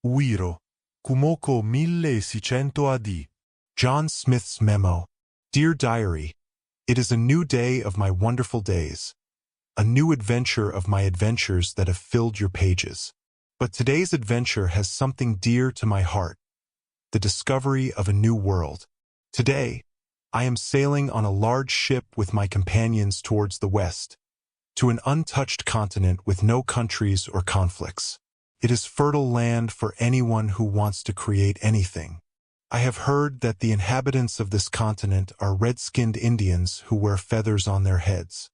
Uiro, Kumoko 1600 AD. John Smith's memo. Dear Diary, it is a new day of my wonderful days, a new adventure of my adventures that have filled your pages. But today's adventure has something dear to my heart, the discovery of a new world. Today, I am sailing on a large ship with my companions towards the west, to an untouched continent with no countries or conflicts. It is fertile land for anyone who wants to create anything. I have heard that the inhabitants of this continent are red-skinned Indians who wear feathers on their heads.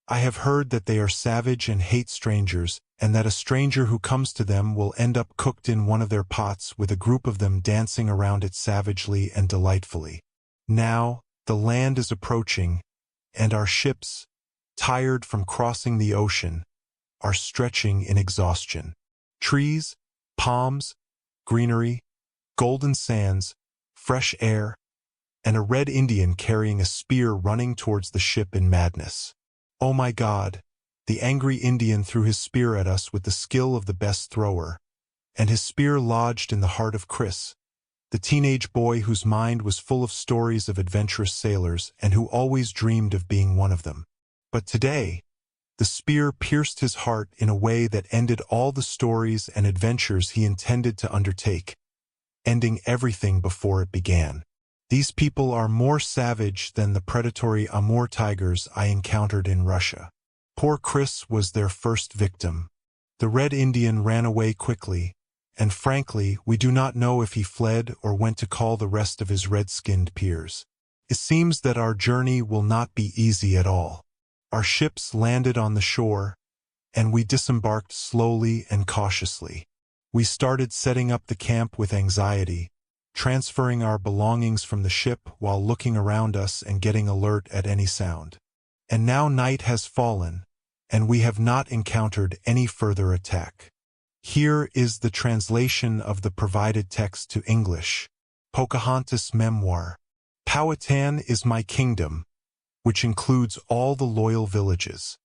I have heard that they are savage and hate strangers, and that a stranger who comes to them will end up cooked in one of their pots with a group of them dancing around it savagely and delightfully. Now, the land is approaching, and our ships, tired from crossing the ocean, are stretching in exhaustion. Trees, palms, greenery, golden sands, fresh air, and a red Indian carrying a spear running towards the ship in madness. Oh my God! The angry Indian threw his spear at us with the skill of the best thrower, and his spear lodged in the heart of Chris, the teenage boy whose mind was full of stories of adventurous sailors and who always dreamed of being one of them. But today, the spear pierced his heart in a way that ended all the stories and adventures he intended to undertake, ending everything before it began. These people are more savage than the predatory Amur tigers I encountered in Russia. Poor Chris was their first victim. The Red Indian ran away quickly, and frankly, we do not know if he fled or went to call the rest of his red-skinned peers. It seems that our journey will not be easy at all. Our ships landed on the shore, and we disembarked slowly and cautiously. We started setting up the camp with anxiety, transferring our belongings from the ship while looking around us and getting alert at any sound. And now night has fallen, and we have not encountered any further attack. Here is the translation of the provided text to English. Pocahontas' memoir. Powhatan is my kingdom, which includes all the loyal villages.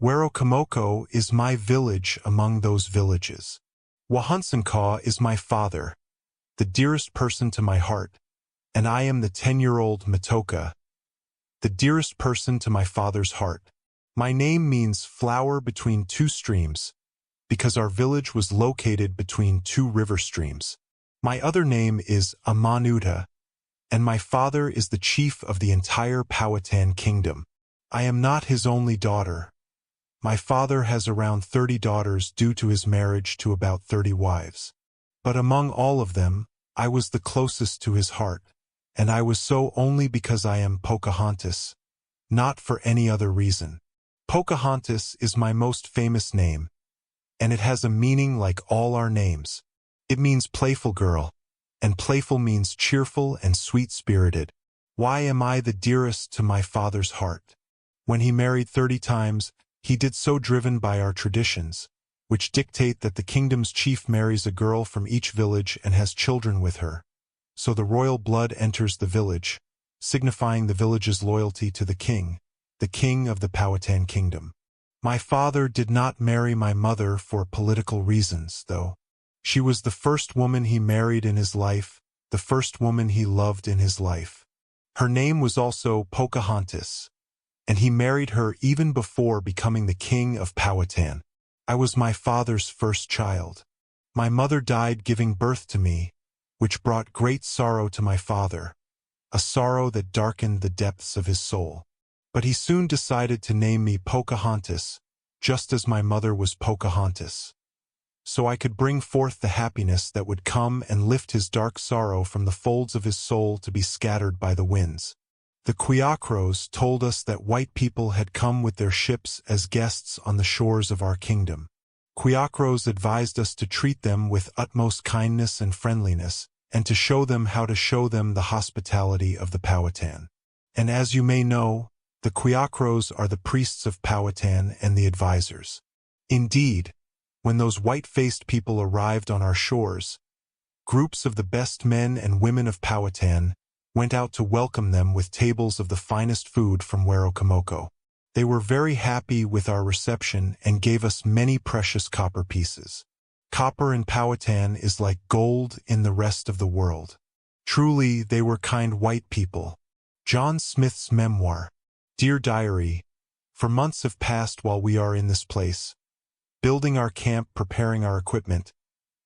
Werokomoko is my village among those villages. Wahunsankaw is my father, the dearest person to my heart, and I am the 10-year-old Matoka, the dearest person to my father's heart. My name means flower between two streams, because our village was located between two river streams. My other name is Amanuta, and my father is the chief of the entire Powhatan kingdom. I am not his only daughter. My father has around 30 daughters due to his marriage to about 30 wives. But among all of them, I was the closest to his heart, and I was so only because I am Pocahontas, not for any other reason. Pocahontas is my most famous name, and it has a meaning like all our names. It means playful girl, and playful means cheerful and sweet-spirited. Why am I the dearest to my father's heart? When he married 30 times, he did so driven by our traditions, which dictate that the kingdom's chief marries a girl from each village and has children with her. So the royal blood enters the village, signifying the village's loyalty to the king of the Powhatan kingdom. My father did not marry my mother for political reasons, though. She was the first woman he married in his life, the first woman he loved in his life. Her name was also Pocahontas, and he married her even before becoming the king of Powhatan. I was my father's first child. My mother died giving birth to me, which brought great sorrow to my father, a sorrow that darkened the depths of his soul. But he soon decided to name me Pocahontas, just as my mother was Pocahontas, so I could bring forth the happiness that would come and lift his dark sorrow from the folds of his soul to be scattered by the winds. The Quiacros told us that white people had come with their ships as guests on the shores of our kingdom. Quiacros advised us to treat them with utmost kindness and friendliness, and to show them how to show them the hospitality of the Powhatan. And as you may know, the Quiacros are the priests of Powhatan and the advisors. Indeed, when those white-faced people arrived on our shores, groups of the best men and women of Powhatan went out to welcome them with tables of the finest food from Werokomoko. They were very happy with our reception and gave us many precious copper pieces. Copper in Powhatan is like gold in the rest of the world. Truly, they were kind white people. John Smith's memoir. Dear Diary, for months have passed while we are in this place, building our camp, preparing our equipment,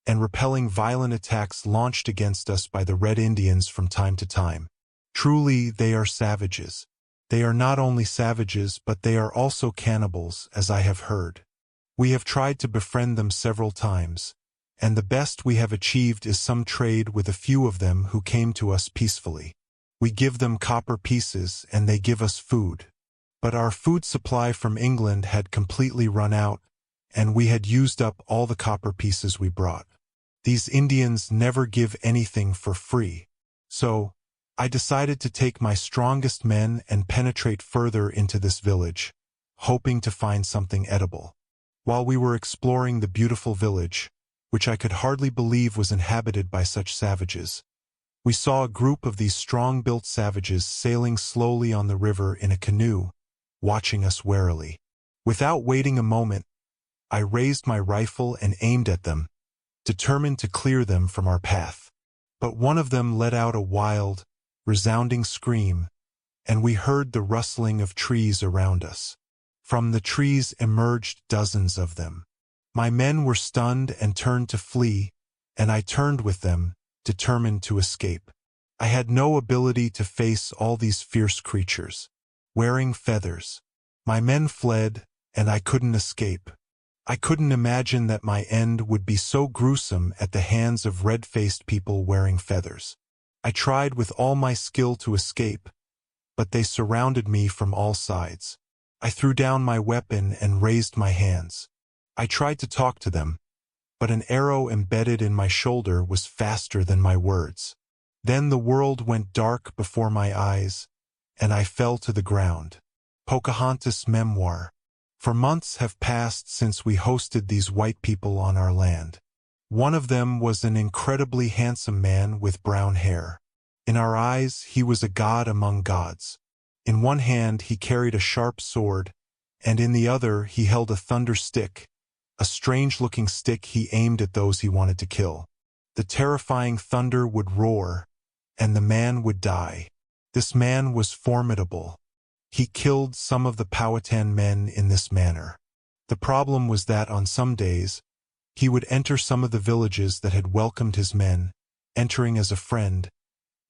and repelling violent attacks launched against us by the Red Indians from time to time. Truly, they are savages. They are not only savages, but they are also cannibals, as I have heard. We have tried to befriend them several times, and the best we have achieved is some trade with a few of them who came to us peacefully. We give them copper pieces, and they give us food. But our food supply from England had completely run out, and we had used up all the copper pieces we brought. These Indians never give anything for free. So, I decided to take my strongest men and penetrate further into this village, hoping to find something edible. While we were exploring the beautiful village, which I could hardly believe was inhabited by such savages, we saw a group of these strong-built savages sailing slowly on the river in a canoe, watching us warily. Without waiting a moment, I raised my rifle and aimed at them, determined to clear them from our path. But one of them let out a wild, resounding scream, and we heard the rustling of trees around us. From the trees emerged dozens of them. My men were stunned and turned to flee, and I turned with them, determined to escape. I had no ability to face all these fierce creatures. Wearing feathers, my men fled, and I couldn't escape. I couldn't imagine that my end would be so gruesome at the hands of red-faced people wearing feathers. I tried with all my skill to escape, but they surrounded me from all sides. I threw down my weapon and raised my hands. I tried to talk to them, but an arrow embedded in my shoulder was faster than my words. Then the world went dark before my eyes, and I fell to the ground. Pocahontas' memoir. For months have passed since we hosted these white people on our land. One of them was an incredibly handsome man with brown hair. In our eyes, he was a god among gods. In one hand he carried a sharp sword, and in the other he held a thunder stick, a strange-looking stick he aimed at those he wanted to kill. The terrifying thunder would roar, and the man would die. This man was formidable. He killed some of the Powhatan men in this manner. The problem was that on some days, he would enter some of the villages that had welcomed his men, entering as a friend,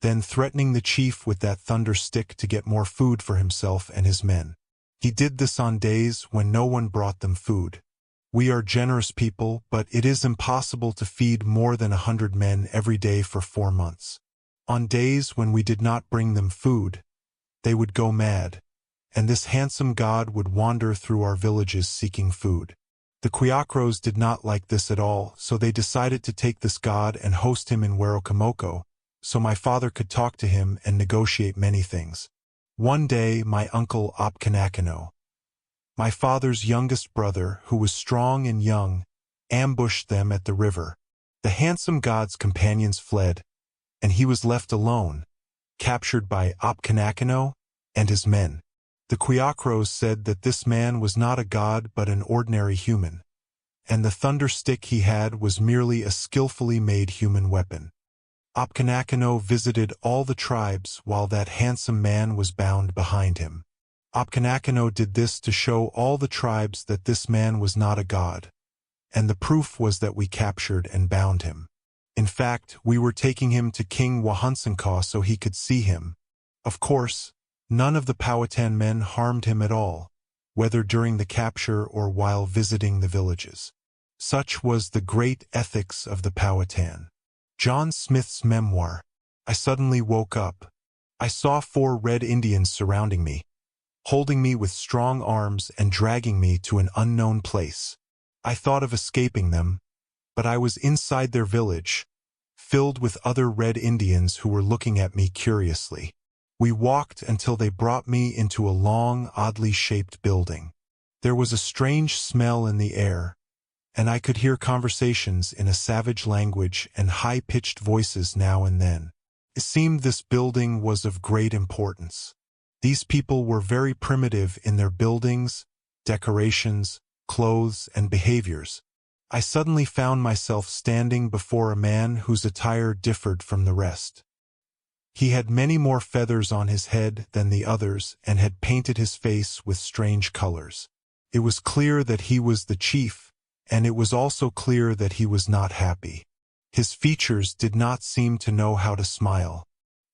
then threatening the chief with that thunder stick to get more food for himself and his men. He did this on days when no one brought them food. We are generous people, but it is impossible to feed more than 100 men every day for 4 months. On days when we did not bring them food, they would go mad, and this handsome god would wander through our villages seeking food. The Quiacros did not like this at all, so they decided to take this god and host him in Huerocomoco, so my father could talk to him and negotiate many things. One day, my uncle Opkanakano, my father's youngest brother, who was strong and young, ambushed them at the river. The handsome god's companions fled, and he was left alone, captured by Opkanakano and his men. The Quiacros said that this man was not a god but an ordinary human, and the thunder stick he had was merely a skillfully made human weapon. Opkanakano visited all the tribes while that handsome man was bound behind him. Opkanakano did this to show all the tribes that this man was not a god, and the proof was that we captured and bound him. In fact, we were taking him to King Wahunsankaw so he could see him. Of course, none of the Powhatan men harmed him at all, whether during the capture or while visiting the villages. Such was the great ethics of the Powhatan. John Smith's memoir. I suddenly woke up. I saw 4 Red Indians surrounding me, holding me with strong arms and dragging me to an unknown place. I thought of escaping them, but I was inside their village, filled with other Red Indians who were looking at me curiously. We walked until they brought me into a long, oddly shaped building. There was a strange smell in the air, and I could hear conversations in a savage language and high-pitched voices now and then. It seemed this building was of great importance. These people were very primitive in their buildings, decorations, clothes, and behaviors. I suddenly found myself standing before a man whose attire differed from the rest. He had many more feathers on his head than the others and had painted his face with strange colors. It was clear that he was the chief, and it was also clear that he was not happy. His features did not seem to know how to smile.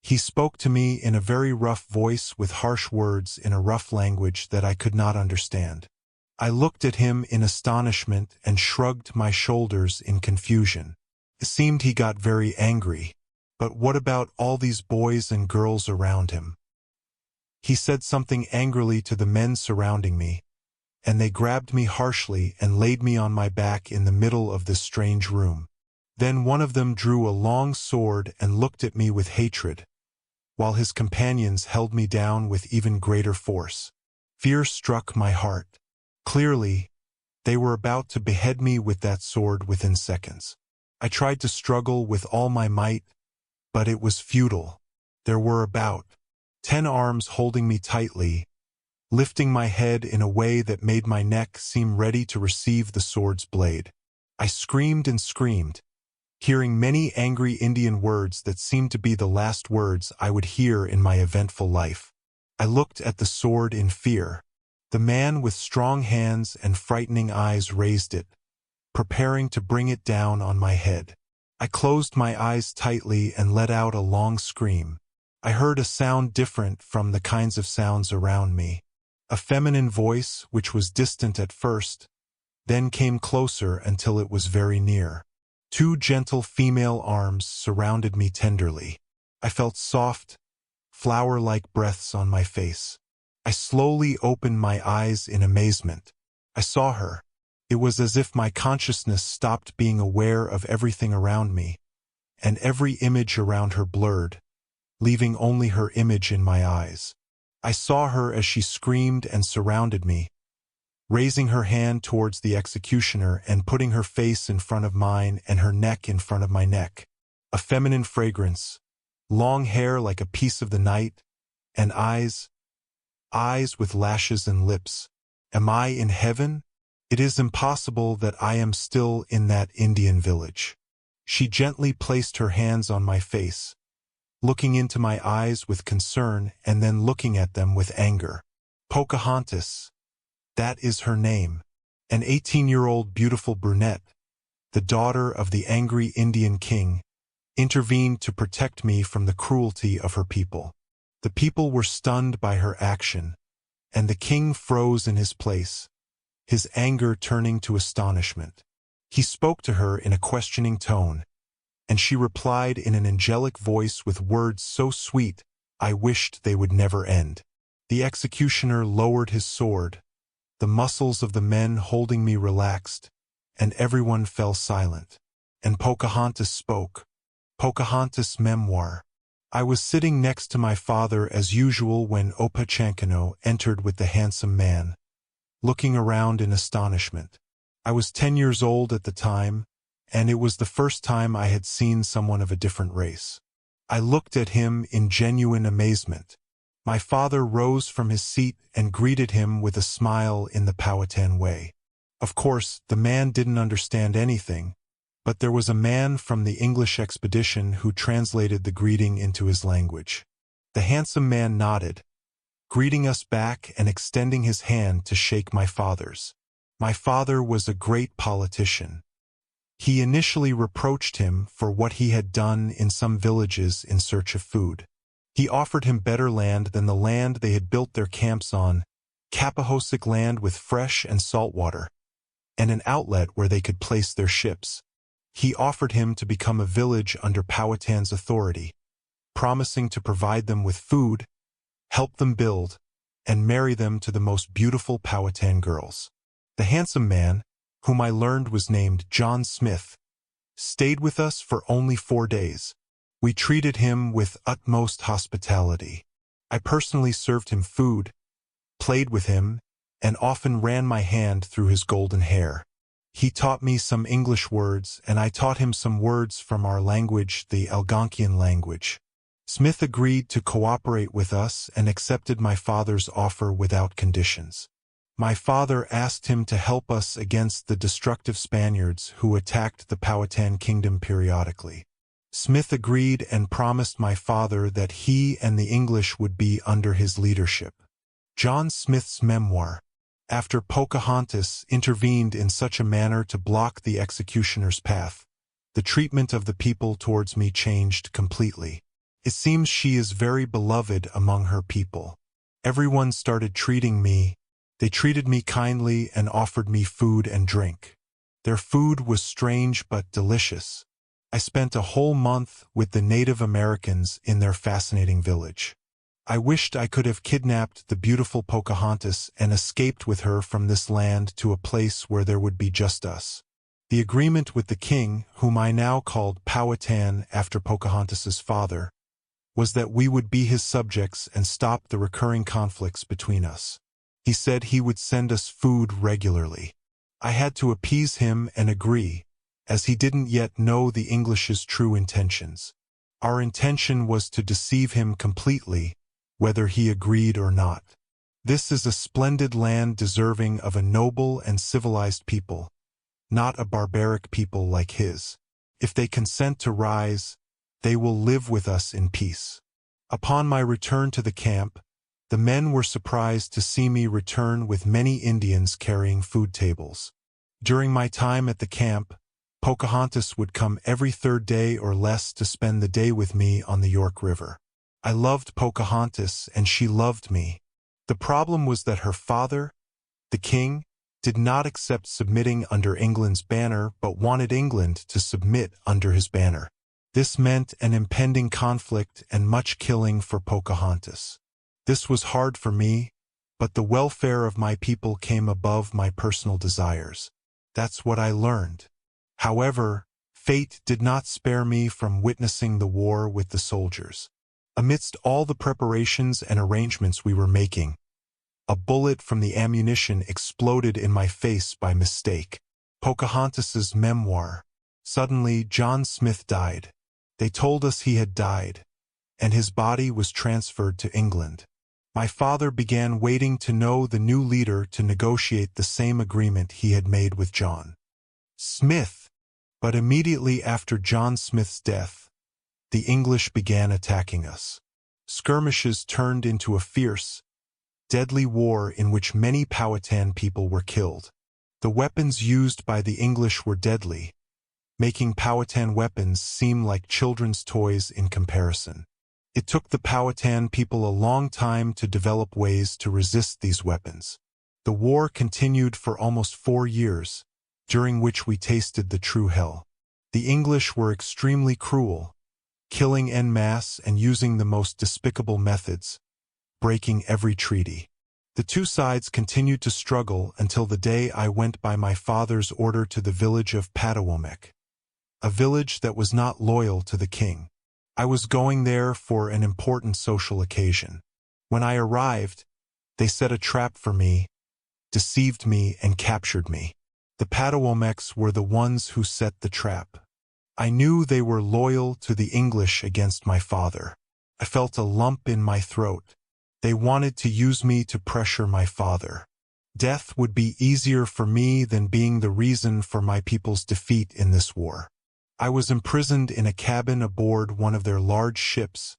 He spoke to me in a very rough voice with harsh words in a rough language that I could not understand. I looked at him in astonishment and shrugged my shoulders in confusion. It seemed he got very angry. But what about all these boys and girls around him? He said something angrily to the men surrounding me, and they grabbed me harshly and laid me on my back in the middle of this strange room. Then one of them drew a long sword and looked at me with hatred, while his companions held me down with even greater force. Fear struck my heart. Clearly, they were about to behead me with that sword within seconds. I tried to struggle with all my might, but it was futile. There were about 10 arms holding me tightly, lifting my head in a way that made my neck seem ready to receive the sword's blade. I screamed and screamed, hearing many angry Indian words that seemed to be the last words I would hear in my eventful life. I looked at the sword in fear. The man with strong hands and frightening eyes raised it, preparing to bring it down on my head. I closed my eyes tightly and let out a long scream. I heard a sound different from the kinds of sounds around me. A feminine voice, which was distant at first, then came closer until it was very near. 2 gentle female arms surrounded me tenderly. I felt soft, flower-like breaths on my face. I slowly opened my eyes in amazement. I saw her. It was as if my consciousness stopped being aware of everything around me, and every image around her blurred, leaving only her image in my eyes. I saw her as she screamed and surrounded me, raising her hand towards the executioner and putting her face in front of mine and her neck in front of my neck. A feminine fragrance, long hair like a piece of the night, and eyes with lashes and lips. Am I in heaven? It is impossible that I am still in that Indian village. She gently placed her hands on my face, looking into my eyes with concern and then looking at them with anger. Pocahontas, that is her name. An 18-year-old beautiful brunette, the daughter of the angry Indian king, intervened to protect me from the cruelty of her people. The people were stunned by her action, and the king froze in his place, his anger turning to astonishment. He spoke to her in a questioning tone, and she replied in an angelic voice with words so sweet I wished they would never end. The executioner lowered his sword, the muscles of the men holding me relaxed, and everyone fell silent. And Pocahontas spoke. Pocahontas' memoir. I was sitting next to my father as usual when Opachankano entered with the handsome man, looking around in astonishment. I was 10 years old at the time, and it was the first time I had seen someone of a different race. I looked at him in genuine amazement. My father rose from his seat and greeted him with a smile in the Powhatan way. Of course, the man didn't understand anything, but there was a man from the English expedition who translated the greeting into his language. The handsome man nodded, greeting us back and extending his hand to shake my father's. My father was a great politician. He initially reproached him for what he had done in some villages in search of food. He offered him better land than the land they had built their camps on, Kapahosic land with fresh and salt water, and an outlet where they could place their ships. He offered him to become a village under Powhatan's authority, promising to provide them with food, help them build, and marry them to the most beautiful Powhatan girls. The handsome man, whom I learned was named John Smith, stayed with us for only 4 days. We treated him with utmost hospitality. I personally served him food, played with him, and often ran my hand through his golden hair. He taught me some English words, and I taught him some words from our language, the Algonquian language. Smith agreed to cooperate with us and accepted my father's offer without conditions. My father asked him to help us against the destructive Spaniards who attacked the Powhatan kingdom periodically. Smith agreed and promised my father that he and the English would be under his leadership. John Smith's memoir, after Pocahontas intervened in such a manner to block the executioner's path, the treatment of the people towards me changed completely. It seems she is very beloved among her people. Everyone started treating me. They treated me kindly and offered me food and drink. Their food was strange but delicious. I spent a whole month with the Native Americans in their fascinating village. I wished I could have kidnapped the beautiful Pocahontas and escaped with her from this land to a place where there would be just us. The agreement with the king, whom I now called Powhatan after Pocahontas's father, was that we would be his subjects and stop the recurring conflicts between us. He said he would send us food regularly. I had to appease him and agree, as he didn't yet know the English's true intentions. Our intention was to deceive him completely, whether he agreed or not. This is a splendid land deserving of a noble and civilized people, not a barbaric people like his. If they consent to rise, they will live with us in peace. Upon my return to the camp, the men were surprised to see me return with many Indians carrying food tables. During my time at the camp, Pocahontas would come every third day or less to spend the day with me on the York River. I loved Pocahontas and she loved me. The problem was that her father, the king, did not accept submitting under England's banner but wanted England to submit under his banner. This meant an impending conflict and much killing for Pocahontas. This was hard for me, but the welfare of my people came above my personal desires. That's what I learned. However, fate did not spare me from witnessing the war with the soldiers. Amidst all the preparations and arrangements we were making, a bullet from the ammunition exploded in my face by mistake. Pocahontas's memoir. Suddenly, John Smith died. They told us he had died, and his body was transferred to England. My father began waiting to know the new leader to negotiate the same agreement he had made with John Smith. But immediately after John Smith's death, the English began attacking us. Skirmishes turned into a fierce, deadly war in which many Powhatan people were killed. The weapons used by the English were deadly, making Powhatan weapons seem like children's toys in comparison. It took the Powhatan people a long time to develop ways to resist these weapons. The war continued for almost 4 years, during which we tasted the true hell. The English were extremely cruel, killing en masse and using the most despicable methods, breaking every treaty. The two sides continued to struggle until the day I went by my father's order to the village of Patawomeck, a village that was not loyal to the king. I was going there for an important social occasion. When I arrived, they set a trap for me, deceived me, and captured me. The Patawomecks were the ones who set the trap. I knew they were loyal to the English against my father. I felt a lump in my throat. They wanted to use me to pressure my father. Death would be easier for me than being the reason for my people's defeat in this war. I was imprisoned in a cabin aboard one of their large ships,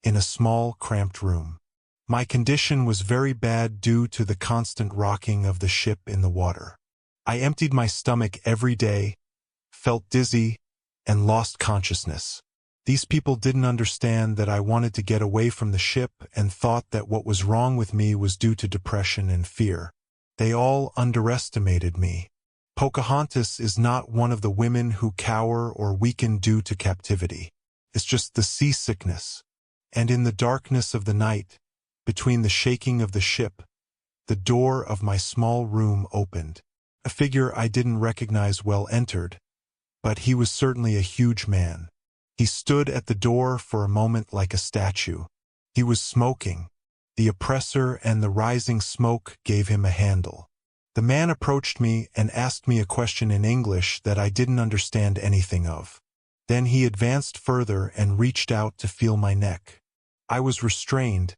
in a small, cramped room. My condition was very bad due to the constant rocking of the ship in the water. I emptied my stomach every day, felt dizzy, and lost consciousness. These people didn't understand that I wanted to get away from the ship and thought that what was wrong with me was due to depression and fear. They all underestimated me. Pocahontas is not one of the women who cower or weaken due to captivity. It's just the seasickness. And in the darkness of the night, between the shaking of the ship, the door of my small room opened. A figure I didn't recognize well entered, but he was certainly a huge man. He stood at the door for a moment like a statue. He was smoking. The oppressor and the rising smoke gave him a handle. The man approached me and asked me a question in English that I didn't understand anything of. Then he advanced further and reached out to feel my neck. I was restrained,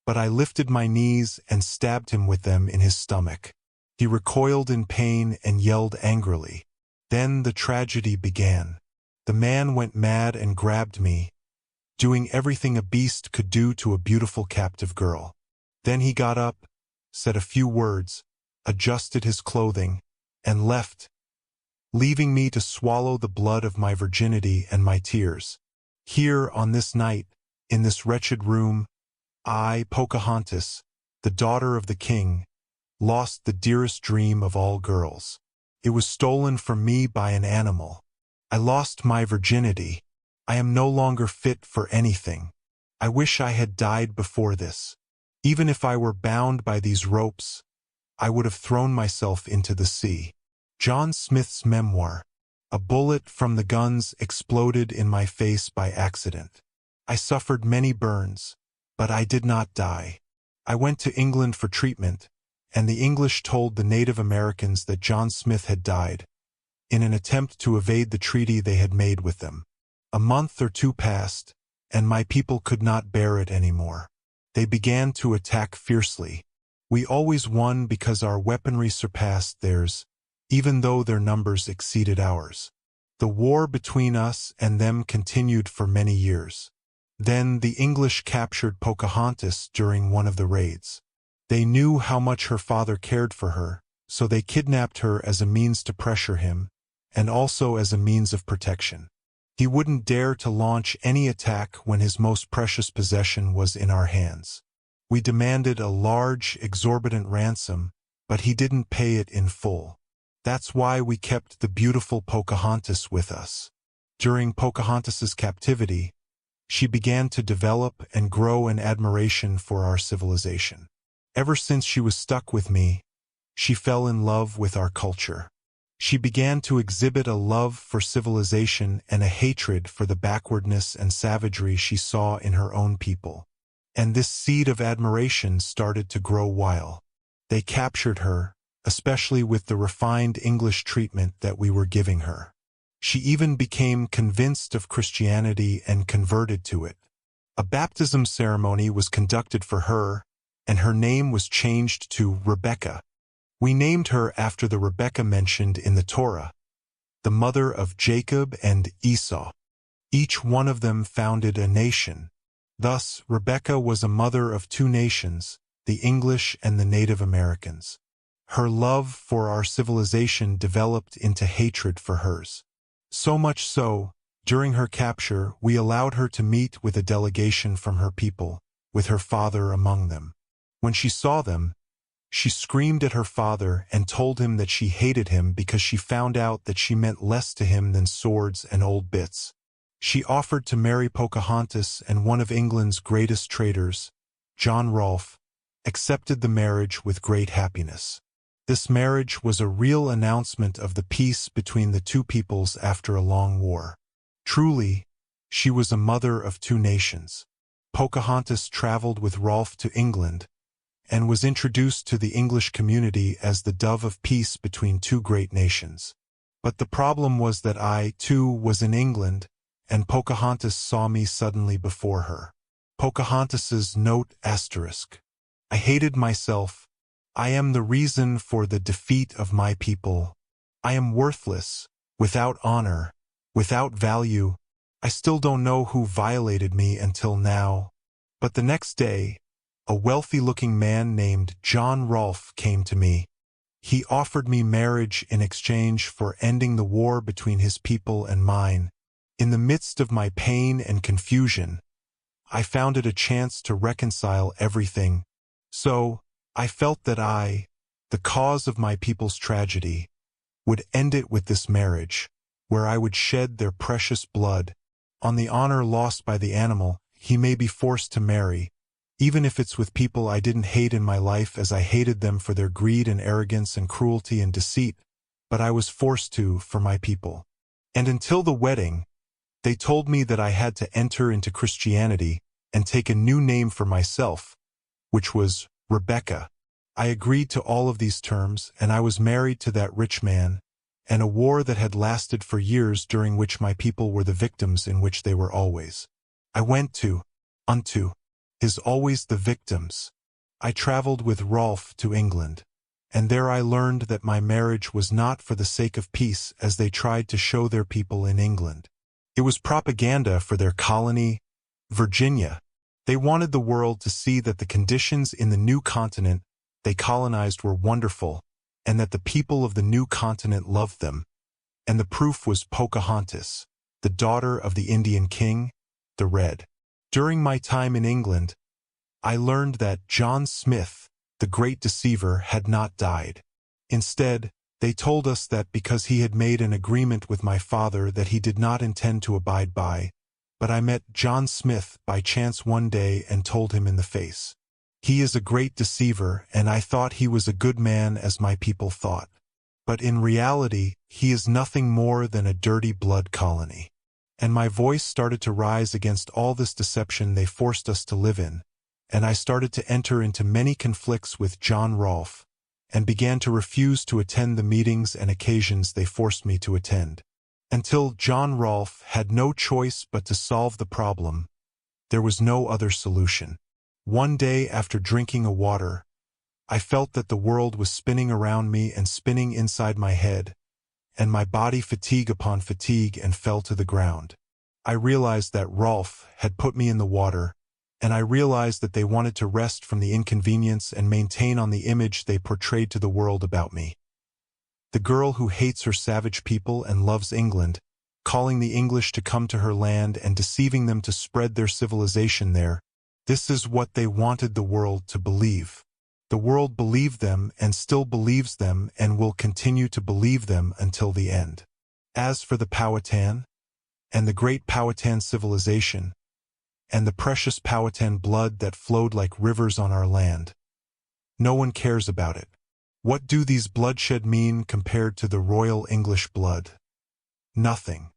but I lifted my knees and stabbed him with them in his stomach. He recoiled in pain and yelled angrily. Then the tragedy began. The man went mad and grabbed me, doing everything a beast could do to a beautiful captive girl. Then he got up, said a few words, adjusted his clothing, and left, leaving me to swallow the blood of my virginity and my tears. Here, on this night, in this wretched room, I, Pocahontas, the daughter of the king, lost the dearest dream of all girls. It was stolen from me by an animal. I lost my virginity. I am no longer fit for anything. I wish I had died before this. Even if I were bound by these ropes, I would have thrown myself into the sea. John Smith's memoir. A bullet from the guns exploded in my face by accident. I suffered many burns, but I did not die. I went to England for treatment, and the English told the Native Americans that John Smith had died, in an attempt to evade the treaty they had made with them. A month or two passed, and my people could not bear it anymore. They began to attack fiercely. We always won because our weaponry surpassed theirs, even though their numbers exceeded ours. The war between us and them continued for many years. Then the English captured Pocahontas during one of the raids. They knew how much her father cared for her, so they kidnapped her as a means to pressure him, and also as a means of protection. He wouldn't dare to launch any attack when his most precious possession was in our hands. We demanded a large, exorbitant ransom, but he didn't pay it in full. That's why we kept the beautiful Pocahontas with us. During Pocahontas's captivity, she began to develop and grow an admiration for our civilization. Ever since she was stuck with me, she fell in love with our culture. She began to exhibit a love for civilization and a hatred for the backwardness and savagery she saw in her own people. And this seed of admiration started to grow wild. They captured her, especially with the refined English treatment that we were giving her. She even became convinced of Christianity and converted to it. A baptism ceremony was conducted for her, and her name was changed to Rebecca. We named her after the Rebecca mentioned in the Torah, the mother of Jacob and Esau. Each one of them founded a nation. Thus, Rebecca was a mother of two nations, the English and the Native Americans. Her love for our civilization developed into hatred for hers. So much so, during her capture, we allowed her to meet with a delegation from her people, with her father among them. When she saw them, she screamed at her father and told him that she hated him because she found out that she meant less to him than swords and old bits. She offered to marry Pocahontas, and one of England's greatest traders, John Rolfe, accepted the marriage with great happiness. This marriage was a real announcement of the peace between the two peoples after a long war. Truly, she was a mother of two nations. Pocahontas traveled with Rolfe to England, and was introduced to the English community as the dove of peace between two great nations. But the problem was that I, too, was in England, and Pocahontas saw me suddenly before her. Pocahontas's note asterisk. I hated myself. I am the reason for the defeat of my people. I am worthless, without honor, without value. I still don't know who violated me until now. But the next day, a wealthy-looking man named John Rolfe came to me. He offered me marriage in exchange for ending the war between his people and mine. In the midst of my pain and confusion, I found it a chance to reconcile everything. So, I felt that I, the cause of my people's tragedy, would end it with this marriage, where I would shed their precious blood. On the honor lost by the animal, he may be forced to marry, even if it's with people I didn't hate in my life as I hated them for their greed and arrogance and cruelty and deceit, but I was forced to for my people. And until the wedding, they told me that I had to enter into Christianity and take a new name for myself, which was Rebecca. I agreed to all of these terms, and I was married to that rich man, and a war that had lasted for years during which my people were the victims in which they were always. I went unto is always the victims. I traveled with Rolf to England, and there I learned that my marriage was not for the sake of peace as they tried to show their people in England. It was propaganda for their colony, Virginia. They wanted the world to see that the conditions in the new continent they colonized were wonderful, and that the people of the new continent loved them. And the proof was Pocahontas, the daughter of the Indian king, the Red. During my time in England, I learned that John Smith, the great deceiver, had not died. Instead, they told us that because he had made an agreement with my father that he did not intend to abide by, but I met John Smith by chance one day and told him in the face. He is a great deceiver, and I thought he was a good man as my people thought. But in reality, he is nothing more than a dirty blood colony. And my voice started to rise against all this deception they forced us to live in, and I started to enter into many conflicts with John Rolfe, and began to refuse to attend the meetings and occasions they forced me to attend. Until John Rolfe had no choice but to solve the problem. There was no other solution. One day after drinking a water, I felt that the world was spinning around me and spinning inside my head, and my body fatigue upon fatigue and fell to the ground. I realized that Rolfe had put me in the water, and I realized that they wanted to rest from the inconvenience and maintain on the image they portrayed to the world about me. The girl who hates her savage people and loves England, calling the English to come to her land and deceiving them to spread their civilization there. This is what they wanted the world to believe. The world believed them and still believes them and will continue to believe them until the end. As for the Powhatan, and the great Powhatan civilization, and the precious Powhatan blood that flowed like rivers on our land, no one cares about it. What do these bloodshed mean compared to the royal English blood? Nothing.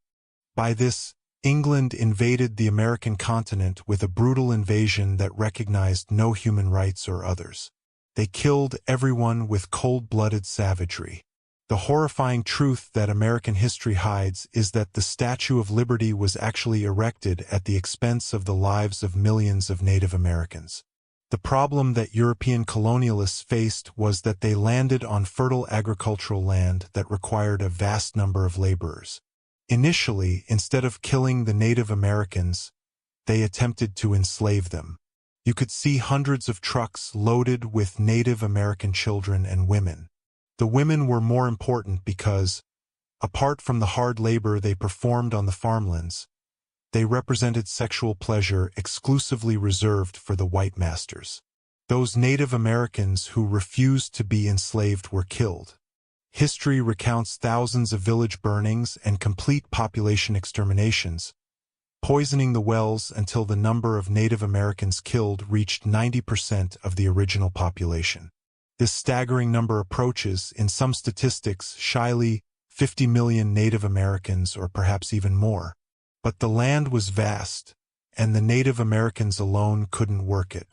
By this, England invaded the American continent with a brutal invasion that recognized no human rights or others. They killed everyone with cold-blooded savagery. The horrifying truth that American history hides is that the Statue of Liberty was actually erected at the expense of the lives of millions of Native Americans. The problem that European colonialists faced was that they landed on fertile agricultural land that required a vast number of laborers. Initially, instead of killing the Native Americans, they attempted to enslave them. You could see hundreds of trucks loaded with Native American children and women. The women were more important because, apart from the hard labor they performed on the farmlands, they represented sexual pleasure exclusively reserved for the white masters. Those Native Americans who refused to be enslaved were killed. History recounts thousands of village burnings and complete population exterminations, poisoning the wells until the number of Native Americans killed reached 90% of the original population. This staggering number approaches, in some statistics, shyly 50 million Native Americans or perhaps even more. But the land was vast, and the Native Americans alone couldn't work it.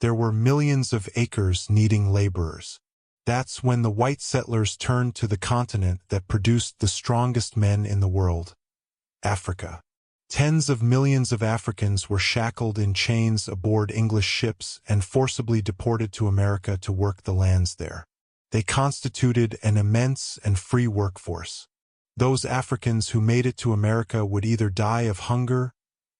There were millions of acres needing laborers. That's when the white settlers turned to the continent that produced the strongest men in the world, Africa. Tens of millions of Africans were shackled in chains aboard English ships and forcibly deported to America to work the lands there. They constituted an immense and free workforce. Those Africans who made it to America would either die of hunger,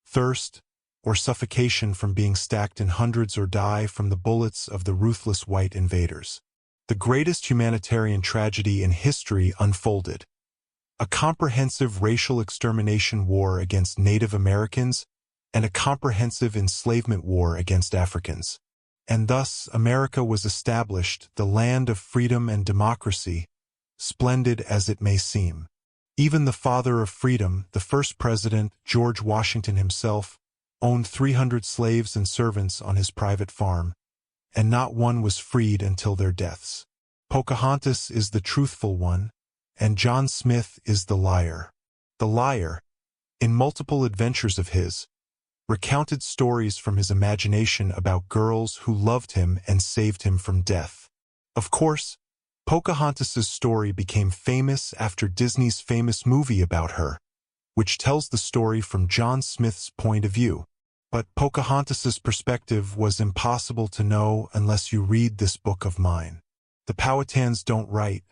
thirst, or suffocation from being stacked in hundreds or die from the bullets of the ruthless white invaders. The greatest humanitarian tragedy in history unfolded. A comprehensive racial extermination war against Native Americans and a comprehensive enslavement war against Africans. And thus America was established, the land of freedom and democracy, splendid as it may seem. Even the father of freedom, the first president, George Washington himself, owned 300 slaves and servants on his private farm, and not one was freed until their deaths. Pocahontas is the truthful one, and John Smith is the liar. The liar, in multiple adventures of his, recounted stories from his imagination about girls who loved him and saved him from death. Of course, Pocahontas's story became famous after Disney's famous movie about her, which tells the story from John Smith's point of view. But Pocahontas's perspective was impossible to know unless you read this book of mine. The Powhatans don't write.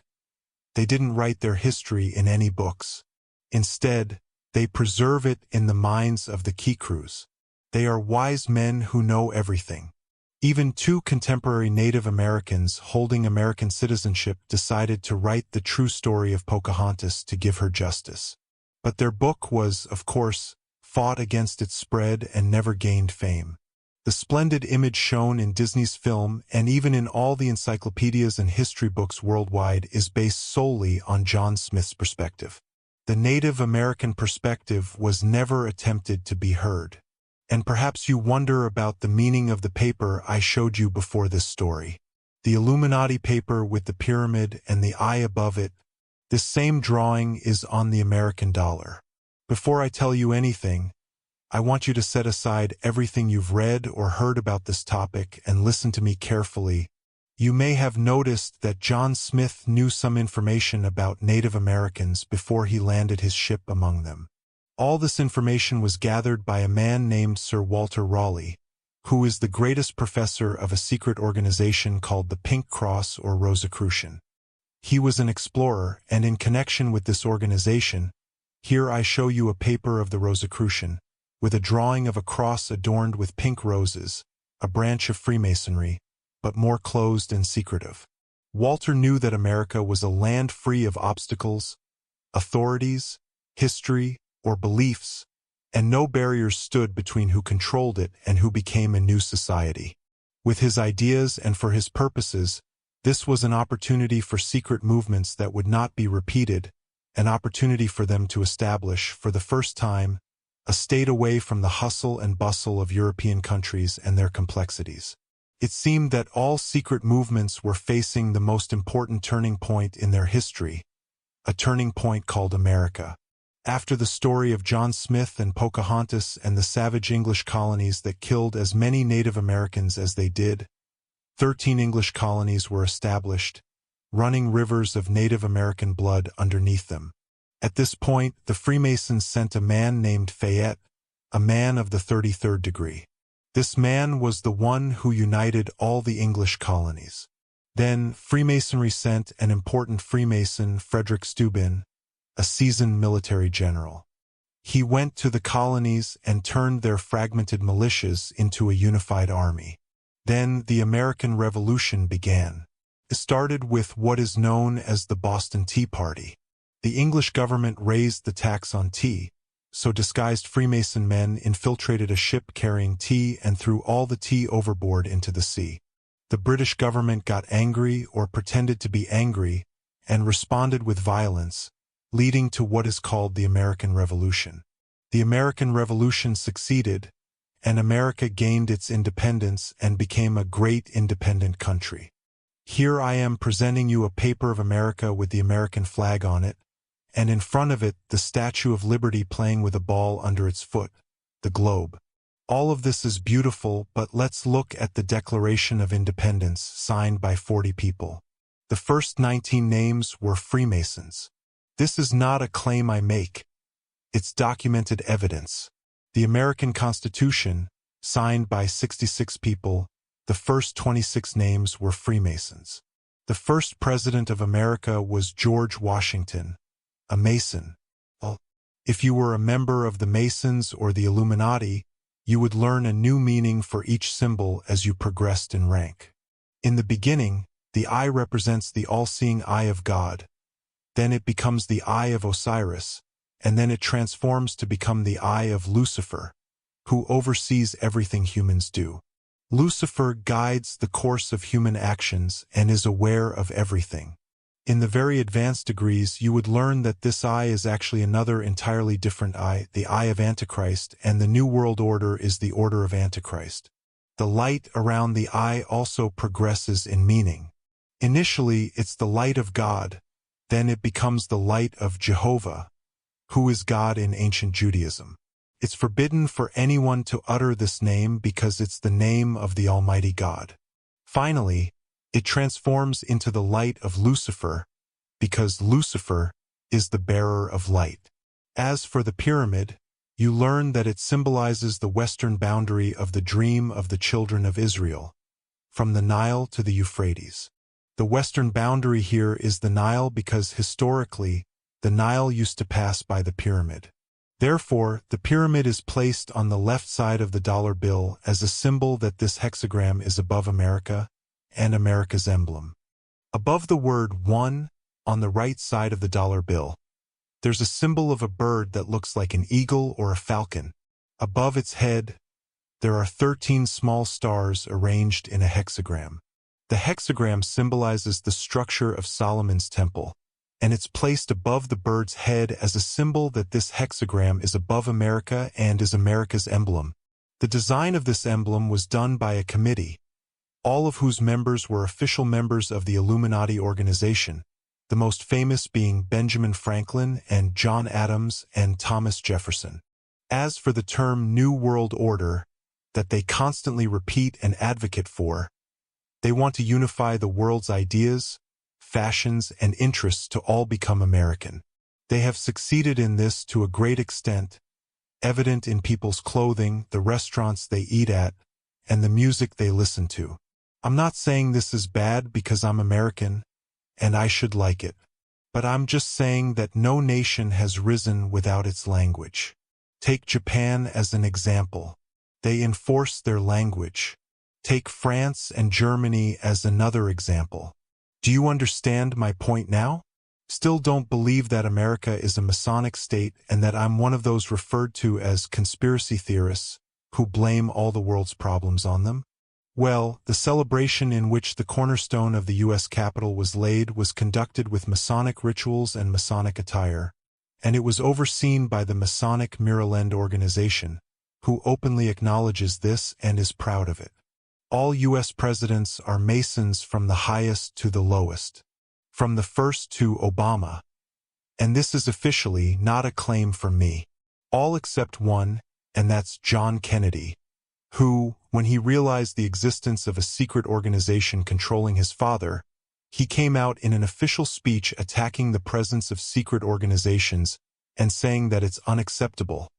They didn't write their history in any books. Instead, they preserve it in the minds of the Kikrews. They are wise men who know everything. Even two contemporary Native Americans holding American citizenship decided to write the true story of Pocahontas to give her justice. But their book was, of course, fought against its spread and never gained fame. The splendid image shown in Disney's film and even in all the encyclopedias and history books worldwide is based solely on John Smith's perspective. The Native American perspective was never attempted to be heard. And perhaps you wonder about the meaning of the paper I showed you before this story. The Illuminati paper with the pyramid and the eye above it, this same drawing is on the American dollar. Before I tell you anything, I want you to set aside everything you've read or heard about this topic and listen to me carefully. You may have noticed that John Smith knew some information about Native Americans before he landed his ship among them. All this information was gathered by a man named Sir Walter Raleigh, who is the greatest professor of a secret organization called the Pink Cross or Rosicrucian. He was an explorer, and in connection with this organization, here I show you a paper of the Rosicrucian, with a drawing of a cross adorned with pink roses, a branch of Freemasonry, but more closed and secretive. Walter knew that America was a land free of obstacles, authorities, history, or beliefs, and no barriers stood between who controlled it and who became a new society. With his ideas and for his purposes, this was an opportunity for secret movements that would not be repeated, an opportunity for them to establish, for the first time, a state away from the hustle and bustle of European countries and their complexities. It seemed that all secret movements were facing the most important turning point in their history, a turning point called America. After the story of John Smith and Pocahontas and the savage English colonies that killed as many Native Americans as they did, 13 English colonies were established, running rivers of Native American blood underneath them. At this point, the Freemasons sent a man named Fayette, a man of the 33rd degree. This man was the one who united all the English colonies. Then, Freemasonry sent an important Freemason, Frederick Steuben, a seasoned military general. He went to the colonies and turned their fragmented militias into a unified army. Then the American Revolution began. It started with what is known as the Boston Tea Party. The English government raised the tax on tea, so disguised Freemason men infiltrated a ship carrying tea and threw all the tea overboard into the sea. The British government got angry or pretended to be angry and responded with violence, leading to what is called the American Revolution. The American Revolution succeeded, and America gained its independence and became a great independent country. Here I am presenting you a paper of America with the American flag on it, and in front of it the Statue of Liberty playing with a ball under its foot, the globe. All of this is beautiful, but let's look at the Declaration of Independence signed by 40 people. The first 19 names were Freemasons. This is not a claim I make. It's documented evidence. The American Constitution, signed by 66 people, the first 26 names were Freemasons. The first president of America was George Washington, a Mason. Well, if you were a member of the Masons or the Illuminati, you would learn a new meaning for each symbol as you progressed in rank. In the beginning, the eye represents the all-seeing eye of God. Then it becomes the eye of Osiris, and then it transforms to become the eye of Lucifer, who oversees everything humans do. Lucifer guides the course of human actions and is aware of everything. In the very advanced degrees, you would learn that this eye is actually another entirely different eye, the eye of Antichrist, and the New World Order is the order of Antichrist. The light around the eye also progresses in meaning. Initially, it's the light of God, then it becomes the light of Jehovah, who is God in ancient Judaism. It's forbidden for anyone to utter this name because it's the name of the Almighty God. Finally, it transforms into the light of Lucifer, because Lucifer is the bearer of light. As for the pyramid, you learn that it symbolizes the western boundary of the dream of the children of Israel, from the Nile to the Euphrates. The western boundary here is the Nile because historically, the Nile used to pass by the pyramid. Therefore, the pyramid is placed on the left side of the dollar bill as a symbol that this hexagram is above America and America's emblem. Above the word one, on the right side of the dollar bill, there's a symbol of a bird that looks like an eagle or a falcon. Above its head, there are 13 small stars arranged in a hexagram. The hexagram symbolizes the structure of Solomon's temple, and it's placed above the bird's head as a symbol that this hexagram is above America and is America's emblem. The design of this emblem was done by a committee, all of whose members were official members of the Illuminati organization, the most famous being Benjamin Franklin and John Adams and Thomas Jefferson. As for the term New World Order, that they constantly repeat and advocate for, they want to unify the world's ideas, fashions, and interests to all become American. They have succeeded in this to a great extent, evident in people's clothing, the restaurants they eat at, and the music they listen to. I'm not saying this is bad because I'm American, and I should like it. But I'm just saying that no nation has risen without its language. Take Japan as an example. They enforce their language. Take France and Germany as another example. Do you understand my point now? Still don't believe that America is a Masonic state and that I'm one of those referred to as conspiracy theorists who blame all the world's problems on them? Well, the celebration in which the cornerstone of the U.S. Capitol was laid was conducted with Masonic rituals and Masonic attire, and it was overseen by the Masonic Mirrorland organization, who openly acknowledges this and is proud of it. All U.S. presidents are Masons from the highest to the lowest, from the first to Obama, and this is officially not a claim from me. All except one, and that's John Kennedy, who, when he realized the existence of a secret organization controlling his father, he came out in an official speech attacking the presence of secret organizations and saying that it's unacceptable,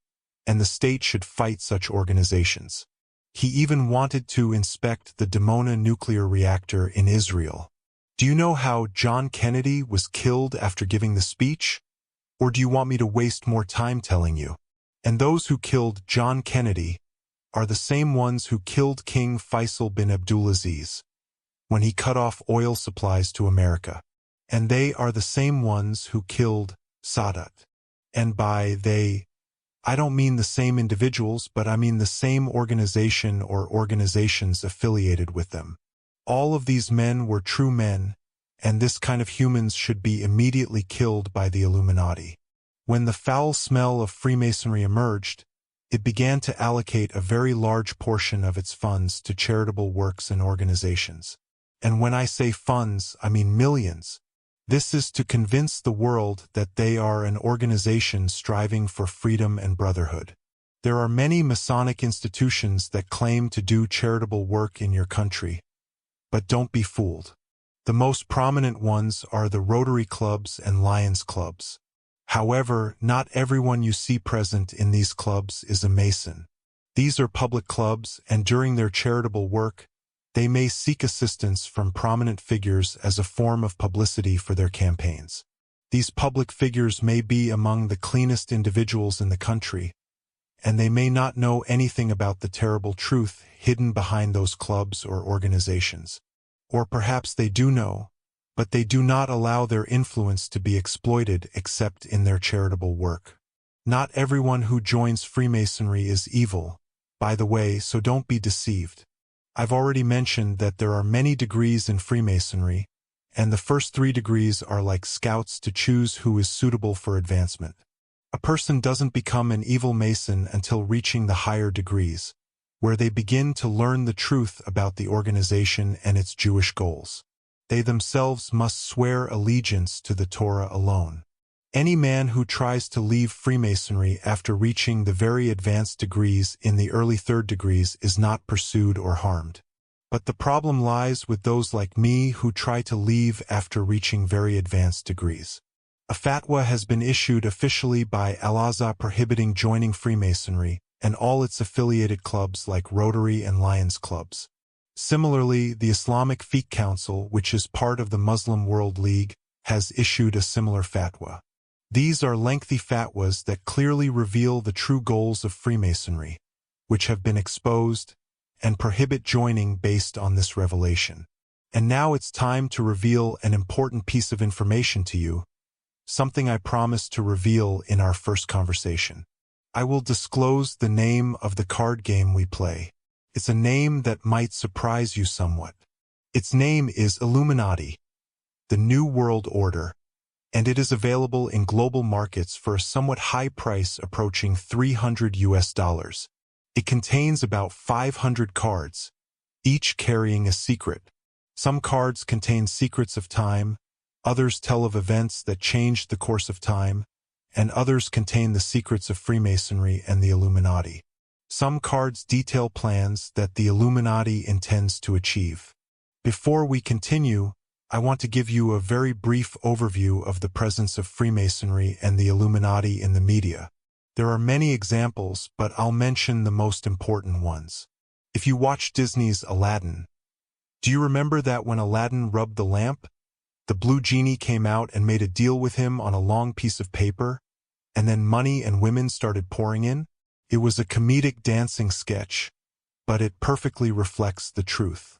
and the state should fight such organizations. He even wanted to inspect the Dimona nuclear reactor in Israel. Do you know how John Kennedy was killed after giving the speech? Or do you want me to waste more time telling you? And those who killed John Kennedy are the same ones who killed King Faisal bin Abdulaziz when he cut off oil supplies to America. And they are the same ones who killed Sadat. And by they, I don't mean the same individuals, but I mean the same organization or organizations affiliated with them. All of these men were true men, and this kind of humans should be immediately killed by the Illuminati. When the foul smell of Freemasonry emerged, it began to allocate a very large portion of its funds to charitable works and organizations. And when I say funds, I mean millions. This is to convince the world that they are an organization striving for freedom and brotherhood. There are many Masonic institutions that claim to do charitable work in your country. But don't be fooled. The most prominent ones are the Rotary clubs and Lions clubs. However, not everyone you see present in these clubs is a Mason. These are public clubs, and during their charitable work, they may seek assistance from prominent figures as a form of publicity for their campaigns. These public figures may be among the cleanest individuals in the country, and they may not know anything about the terrible truth hidden behind those clubs or organizations. Or perhaps they do know, but they do not allow their influence to be exploited except in their charitable work. Not everyone who joins Freemasonry is evil, by the way, so don't be deceived. I've already mentioned that there are many degrees in Freemasonry, and the first 3 degrees are like scouts to choose who is suitable for advancement. A person doesn't become an evil Mason until reaching the higher degrees, where they begin to learn the truth about the organization and its Jewish goals. They themselves must swear allegiance to the Torah alone. Any man who tries to leave Freemasonry after reaching the very advanced degrees in the early 3rd degrees is not pursued or harmed. But the problem lies with those like me who try to leave after reaching very advanced degrees. A fatwa has been issued officially by Al-Azhar prohibiting joining Freemasonry and all its affiliated clubs like Rotary and Lions clubs. Similarly, the Islamic Fiqh Council, which is part of the Muslim World League, has issued a similar fatwa. These are lengthy fatwas that clearly reveal the true goals of Freemasonry, which have been exposed, and prohibit joining based on this revelation. And now it's time to reveal an important piece of information to you, something I promised to reveal in our first conversation. I will disclose the name of the card game we play. It's a name that might surprise you somewhat. Its name is Illuminati, the New World Order, and it is available in global markets for a somewhat high price approaching $300. It contains about 500 cards, each carrying a secret. Some cards contain secrets of time, others tell of events that changed the course of time, and others contain the secrets of Freemasonry and the Illuminati. Some cards detail plans that the Illuminati intends to achieve. Before we continue, I want to give you a very brief overview of the presence of Freemasonry and the Illuminati in the media. There are many examples, but I'll mention the most important ones. If you watch Disney's Aladdin, do you remember that when Aladdin rubbed the lamp, the blue genie came out and made a deal with him on a long piece of paper, and then money and women started pouring in? It was a comedic dancing sketch, but it perfectly reflects the truth.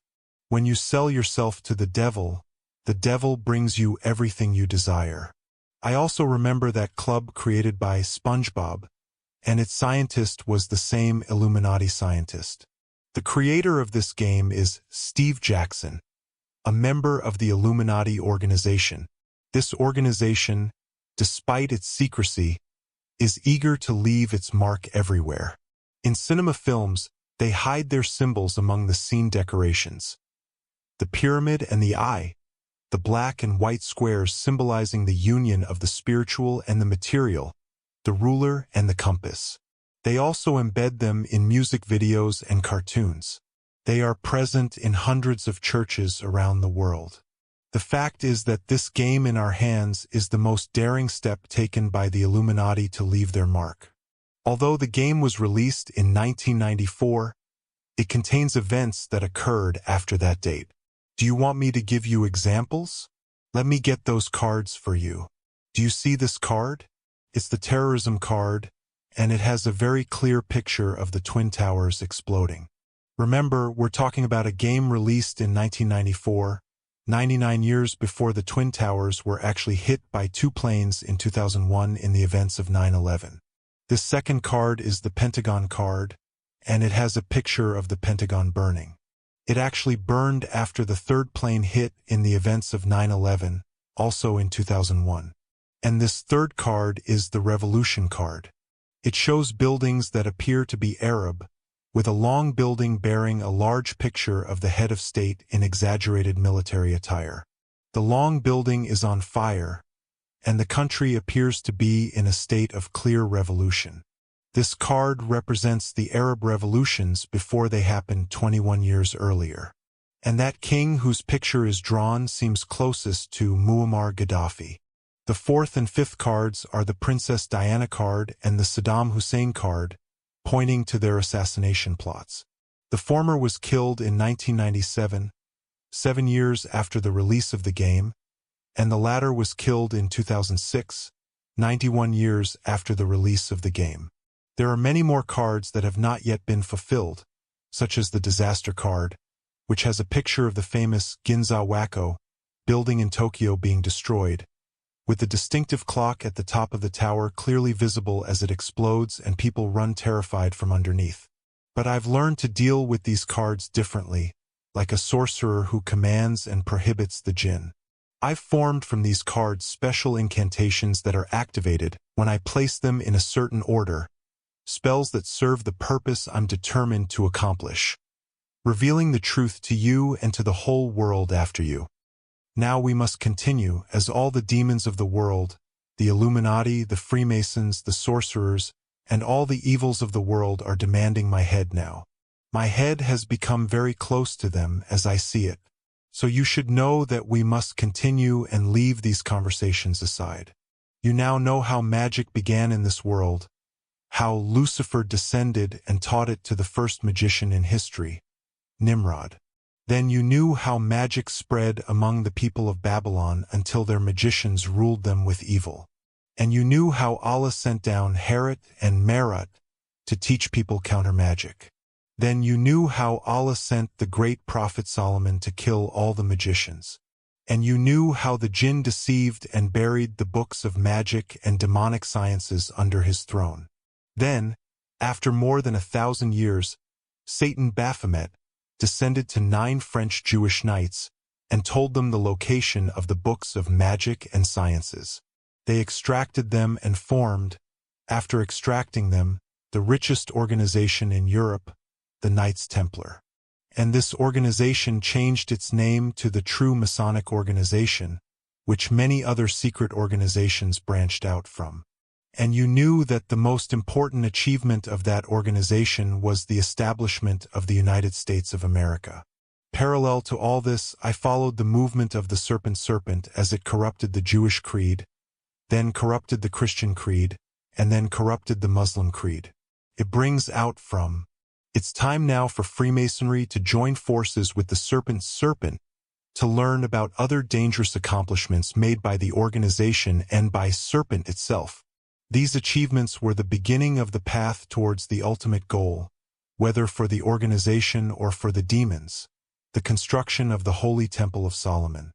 When you sell yourself to the devil brings you everything you desire. I also remember that club created by SpongeBob, and its scientist was the same Illuminati scientist. The creator of this game is Steve Jackson, a member of the Illuminati organization. This organization, despite its secrecy, is eager to leave its mark everywhere. In cinema films, they hide their symbols among the scene decorations. The pyramid and the eye, the black and white squares symbolizing the union of the spiritual and the material, the ruler and the compass. They also embed them in music videos and cartoons. They are present in hundreds of churches around the world. The fact is that this game in our hands is the most daring step taken by the Illuminati to leave their mark. Although the game was released in 1994, it contains events that occurred after that date. Do you want me to give you examples? Let me get those cards for you. Do you see this card? It's the terrorism card, and it has a very clear picture of the Twin Towers exploding. Remember, we're talking about a game released in 1994, 99 years before the Twin Towers were actually hit by two planes in 2001 in the events of 9/11. This second card is the Pentagon card, and it has a picture of the Pentagon burning. It actually burned after the third plane hit in the events of 9/11, also in 2001. And this third card is the Revolution card. It shows buildings that appear to be Arab, with a long building bearing a large picture of the head of state in exaggerated military attire. The long building is on fire, and the country appears to be in a state of clear revolution. This card represents the Arab revolutions before they happened 21 years earlier. And that king whose picture is drawn seems closest to Muammar Gaddafi. The fourth and fifth cards are the Princess Diana card and the Saddam Hussein card, pointing to their assassination plots. The former was killed in 1997, 7 years after the release of the game, and the latter was killed in 2006, 91 years after the release of the game. There are many more cards that have not yet been fulfilled, such as the Disaster card, which has a picture of the famous Ginza Wako building in Tokyo being destroyed, with the distinctive clock at the top of the tower clearly visible as it explodes and people run terrified from underneath. But I've learned to deal with these cards differently, like a sorcerer who commands and prohibits the jinn. I've formed from these cards special incantations that are activated when I place them in a certain order, spells that serve the purpose I'm determined to accomplish, revealing the truth to you and to the whole world after you. Now we must continue, as all the demons of the world, the Illuminati, the Freemasons, the sorcerers, and all the evils of the world are demanding my head now. My head has become very close to them as I see it. So you should know that we must continue and leave these conversations aside. You now know how magic began in this world, how Lucifer descended and taught it to the first magician in history, Nimrod. Then you knew how magic spread among the people of Babylon until their magicians ruled them with evil. And you knew how Allah sent down Harut and Marut to teach people counter-magic. Then you knew how Allah sent the great prophet Solomon to kill all the magicians. And you knew how the jinn deceived and buried the books of magic and demonic sciences under his throne. Then, after more than 1,000 years, Satan Baphomet descended to 9 French Jewish knights and told them the location of the books of magic and sciences. They extracted them and formed, after extracting them, the richest organization in Europe, the Knights Templar. And this organization changed its name to the True Masonic Organization, which many other secret organizations branched out from. And you knew that the most important achievement of that organization was the establishment of the United States of America. Parallel to all this, I followed the movement of the Serpent as it corrupted the Jewish creed, then corrupted the Christian creed, and then corrupted the Muslim creed. It brings out from, it's time now for Freemasonry to join forces with the Serpent to learn about other dangerous accomplishments made by the organization and by Serpent itself. These achievements were the beginning of the path towards the ultimate goal, whether for the organization or for the demons, the construction of the Holy Temple of Solomon.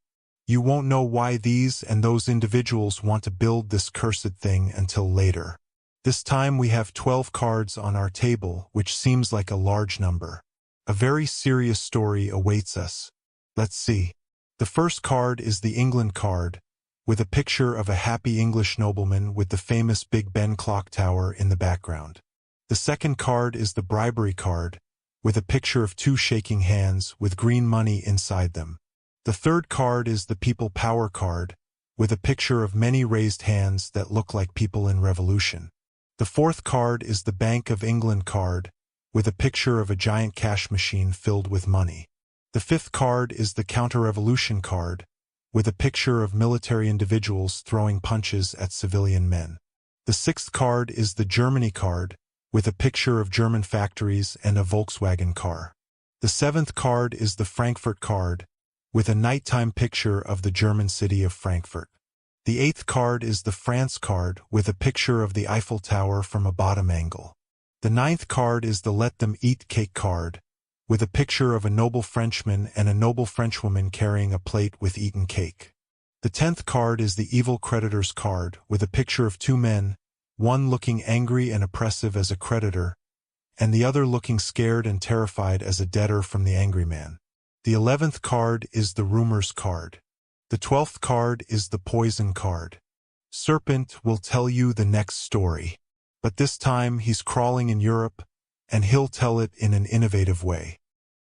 You won't know why these and those individuals want to build this cursed thing until later. This time we have 12 cards on our table, which seems like a large number. A very serious story awaits us. Let's see. The first card is the England card, with a picture of a happy English nobleman with the famous Big Ben clock tower in the background. The second card is the bribery card, with a picture of 2 shaking hands with green money inside them. The third card is the people power card, with a picture of many raised hands that look like people in revolution. The fourth card is the Bank of England card, with a picture of a giant cash machine filled with money. The fifth card is the counter-revolution card, with a picture of military individuals throwing punches at civilian men. The sixth card is the Germany card, with a picture of German factories and a Volkswagen car. The seventh card is the Frankfurt card, with a nighttime picture of the German city of Frankfurt. The eighth card is the France card, with a picture of the Eiffel Tower from a bottom angle. The ninth card is the Let Them Eat Cake card, with a picture of a noble Frenchman and a noble Frenchwoman carrying a plate with eaten cake. The 10th card is the Evil Creditors card, with a picture of 2 men, one looking angry and oppressive as a creditor, and the other looking scared and terrified as a debtor from the angry man. The 11th card is the Rumors card. The 12th card is the Poison card. Serpent will tell you the next story, but this time he's crawling in Europe, and he'll tell it in an innovative way.